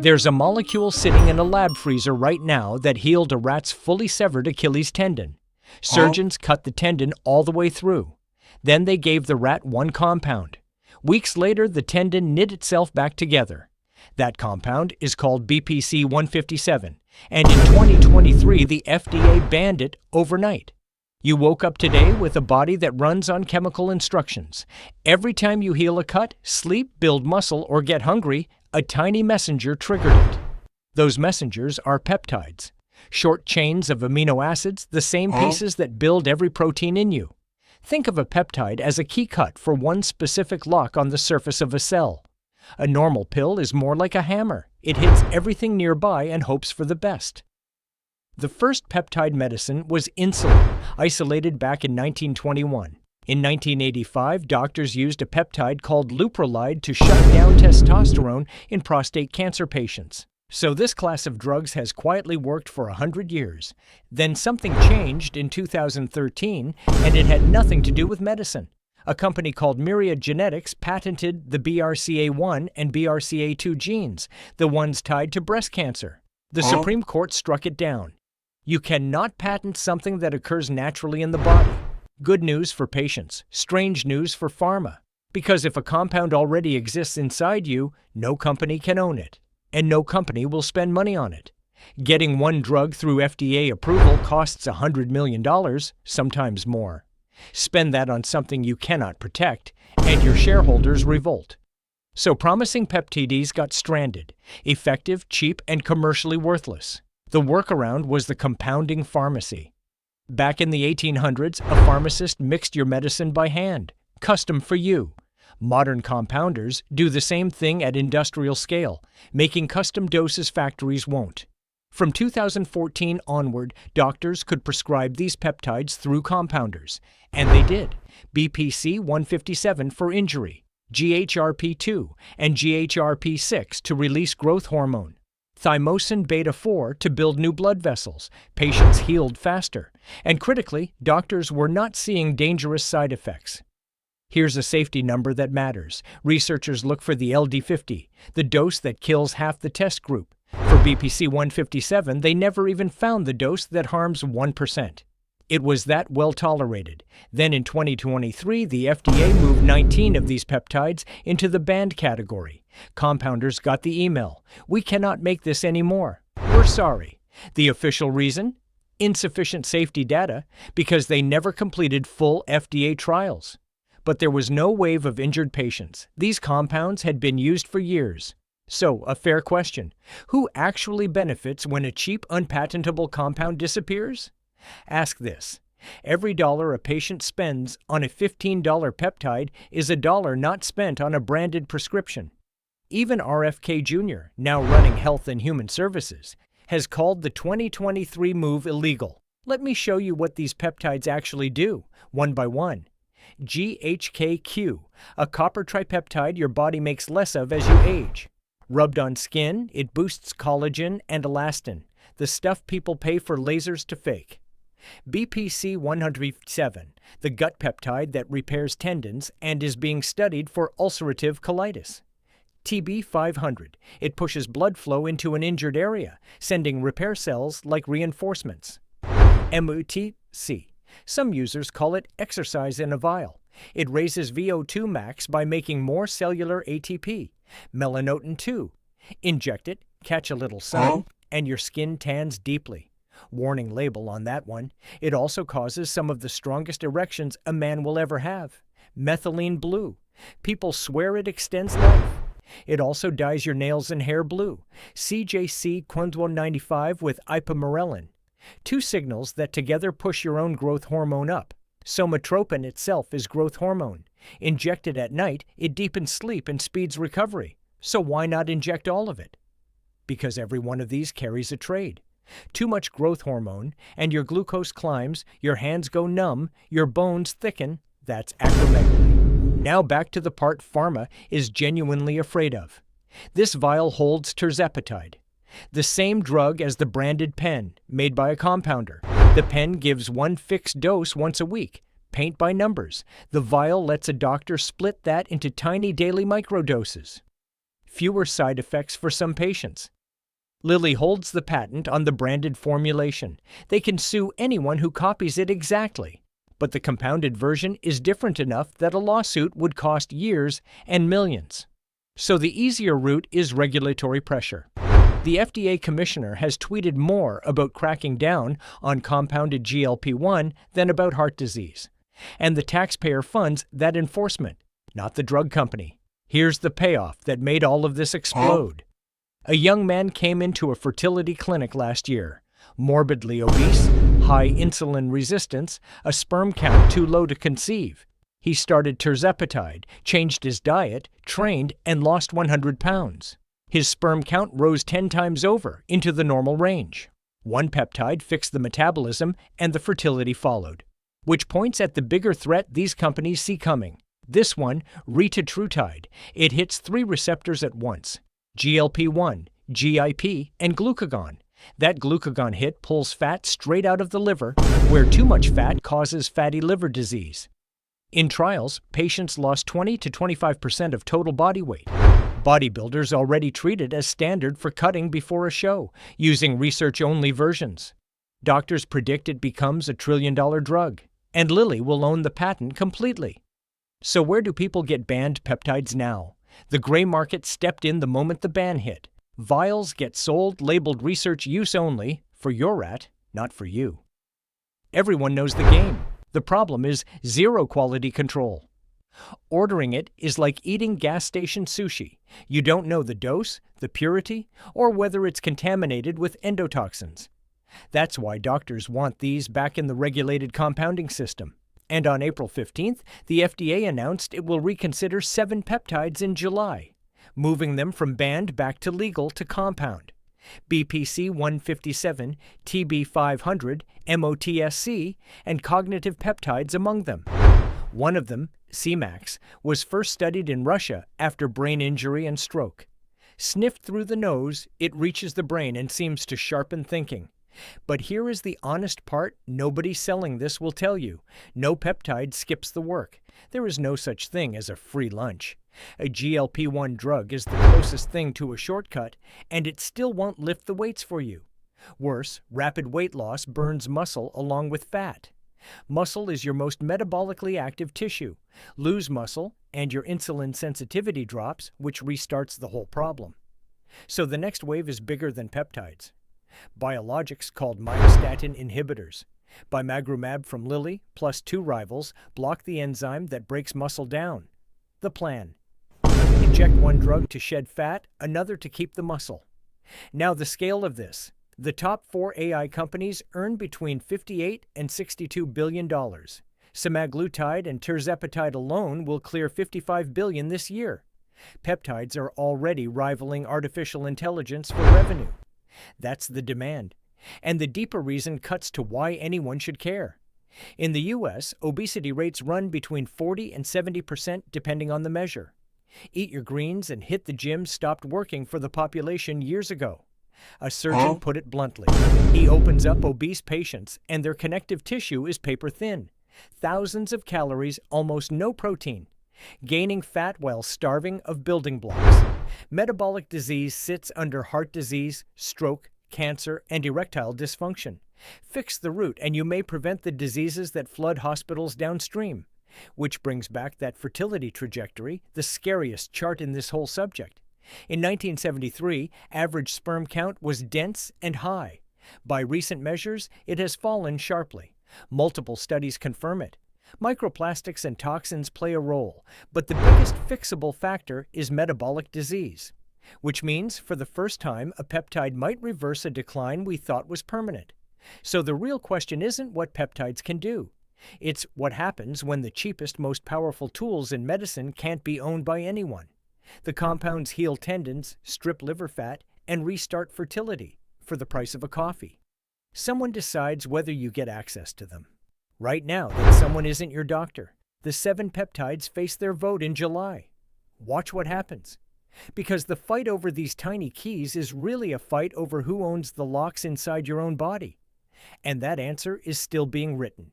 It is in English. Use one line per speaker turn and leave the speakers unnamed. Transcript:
There's a molecule sitting in a lab freezer right now that healed a rat's fully severed Achilles tendon. Surgeons cut the tendon all the way through. Then they gave the rat one compound. Weeks later, the tendon knit itself back together. That compound is called BPC 157, and in 2023, the FDA banned it overnight. You woke up today with a body that runs on chemical instructions. Every time you heal a cut, sleep, build muscle, or get hungry, a tiny messenger triggered it. Those messengers are peptides, short chains of amino acids, the same pieces that build every protein in you. Think of a peptide as a key cut for one specific lock on the surface of a cell. A normal pill is more like a hammer. It hits everything nearby and hopes for the best. The first peptide medicine was insulin, isolated back in 1921. In 1985, doctors used a peptide called leuprolide to shut down testosterone in prostate cancer patients. So this class of drugs has quietly worked for 100 years. Then something changed in 2013, and it had nothing to do with medicine. A company called Myriad Genetics patented the BRCA1 and BRCA2 genes, the ones tied to breast cancer. The Supreme Court struck it down. You cannot patent something that occurs naturally in the body. Good news for patients, strange news for pharma. Because if a compound already exists inside you, no company can own it, and no company will spend money on it. Getting one drug through FDA approval costs $100 million, sometimes more. Spend that on something you cannot protect, and your shareholders revolt. So promising peptides got stranded, effective, cheap, and commercially worthless. The workaround was the compounding pharmacy. Back in the 1800s, a pharmacist mixed your medicine by hand, custom for you. Modern compounders do the same thing at industrial scale, making custom doses factories won't. From 2014 onward, doctors could prescribe these peptides through compounders, and they did. BPC 157 for injury, GHRP2 and GHRP6 to release growth hormone, thymosin beta-4 to build new blood vessels. Patients healed faster, and critically, doctors were not seeing dangerous side effects. Here's a safety number that matters. Researchers look for the LD50, the dose that kills half the test group. For BPC 157, they never even found the dose that harms 1%. It was that well tolerated. Then in 2023, the FDA moved 19 of these peptides into the banned category. Compounders got the email. We cannot make this anymore. We're sorry. The official reason? Insufficient safety data, because they never completed full FDA trials. But there was no wave of injured patients. These compounds had been used for years. So, a fair question. Who actually benefits when a cheap, unpatentable compound disappears? Ask this. Every dollar a patient spends on a $15 peptide is a dollar not spent on a branded prescription. Even RFK Jr., now running Health and Human Services, has called the 2023 move illegal. Let me show you what these peptides actually do, one by one. GHKQ, a copper tripeptide your body makes less of as you age. Rubbed on skin, it boosts collagen and elastin, the stuff people pay for lasers to fake. BPC 107, the gut peptide that repairs tendons and is being studied for ulcerative colitis. TB 500, it pushes blood flow into an injured area, sending repair cells like reinforcements. MUTC, some users call it exercise in a vial. It raises VO2 max by making more cellular ATP. Melanotin 2. Inject it, catch a little sun, and your skin tans deeply. Warning label on that one. It also causes some of the strongest erections a man will ever have. Methylene blue. People swear it extends life. It also dyes your nails and hair blue. CJC Quinton95 with ipamorelin. Two signals that together push your own growth hormone up. Somatropin itself is growth hormone. Injected at night, it deepens sleep and speeds recovery. So why not inject all of it? Because every one of these carries a trade. Too much growth hormone, and your glucose climbs, your hands go numb, your bones thicken. That's acromegaly. Now back to the part pharma is genuinely afraid of. This vial holds tirzepatide, the same drug as the branded pen, made by a compounder. The pen gives one fixed dose once a week. Paint by numbers. The vial lets a doctor split that into tiny daily microdoses. fewer side effects for some patients. Lilly holds the patent on the branded formulation. They can sue anyone who copies it exactly. But the compounded version is different enough that a lawsuit would cost years and millions. So the easier route is regulatory pressure. The FDA commissioner has tweeted more about cracking down on compounded GLP-1 than about heart disease. And the taxpayer funds that enforcement, not the drug company. Here's the payoff that made all of this explode. A young man came into a fertility clinic last year, morbidly obese, high insulin resistance, a sperm count too low to conceive. He started Retatrutide, changed his diet, trained, and lost 100 pounds. His sperm count rose 10 times over into the normal range. One peptide fixed the metabolism, and the fertility followed. Which points at the bigger threat these companies see coming. This one, Retatrutide, it hits 3 receptors at once: GLP-1, GIP, and glucagon. That glucagon hit pulls fat straight out of the liver, where too much fat causes fatty liver disease. In trials, patients lost 20 to 25% of total body weight. Bodybuilders already treat it as standard for cutting before a show, using research-only versions. Doctors predict it becomes a trillion-dollar drug, and Lilly will own the patent completely. So where do people get banned peptides now? The gray market stepped in the moment the ban hit. Vials get sold labeled research use only, for your rat, not for you. Everyone knows the game. The problem is zero quality control. Ordering it is like eating gas station sushi. You don't know the dose, the purity, or whether it's contaminated with endotoxins. That's why doctors want these back in the regulated compounding system. And on April 15th, the FDA announced it will reconsider 7 peptides in July, moving them from banned back to legal to compound. BPC 157, TB 500, MOTSC, and cognitive peptides among them. One of them, Cmax, was first studied in Russia after brain injury and stroke. Sniffed through the nose, it reaches the brain and seems to sharpen thinking. But here is the honest part nobody selling this will tell you. No peptide skips the work. There is no such thing as a free lunch. A GLP-1 drug is the closest thing to a shortcut, and it still won't lift the weights for you. Worse, rapid weight loss burns muscle along with fat. Muscle is your most metabolically active tissue. Lose muscle, and your insulin sensitivity drops, which restarts the whole problem. So the next wave is bigger than peptides. Biologics called myostatin inhibitors. Bimagrumab from Lilly, plus 2 rivals, block the enzyme that breaks muscle down. The plan: inject one drug to shed fat, another to keep the muscle. Now the scale of this. The top 4 AI companies earn between $58 and $62 billion. Semaglutide and tirzepatide alone will clear $55 billion this year. Peptides are already rivaling artificial intelligence for revenue. That's the demand. And the deeper reason cuts to why anyone should care. In the U.S., obesity rates run between 40 and 70% depending on the measure. Eat your greens and hit the gym stopped working for the population years ago. A surgeon put it bluntly. He opens up obese patients and their connective tissue is paper thin. Thousands of calories, almost no protein. Gaining fat while starving of building blocks. Metabolic disease sits under heart disease, stroke, cancer, and erectile dysfunction. Fix the root and you may prevent the diseases that flood hospitals downstream. Which brings back that fertility trajectory, the scariest chart in this whole subject. In 1973, average sperm count was dense and high. By recent measures, it has fallen sharply. Multiple studies confirm it. Microplastics and toxins play a role, but the biggest fixable factor is metabolic disease. Which means, for the first time, a peptide might reverse a decline we thought was permanent. So the real question isn't what peptides can do. It's what happens when the cheapest, most powerful tools in medicine can't be owned by anyone. The compounds heal tendons, strip liver fat, and restart fertility for the price of a coffee. Someone decides whether you get access to them. Right now, that someone isn't your doctor. The 7 peptides face their vote in July. Watch what happens. Because the fight over these tiny keys is really a fight over who owns the locks inside your own body. And that answer is still being written.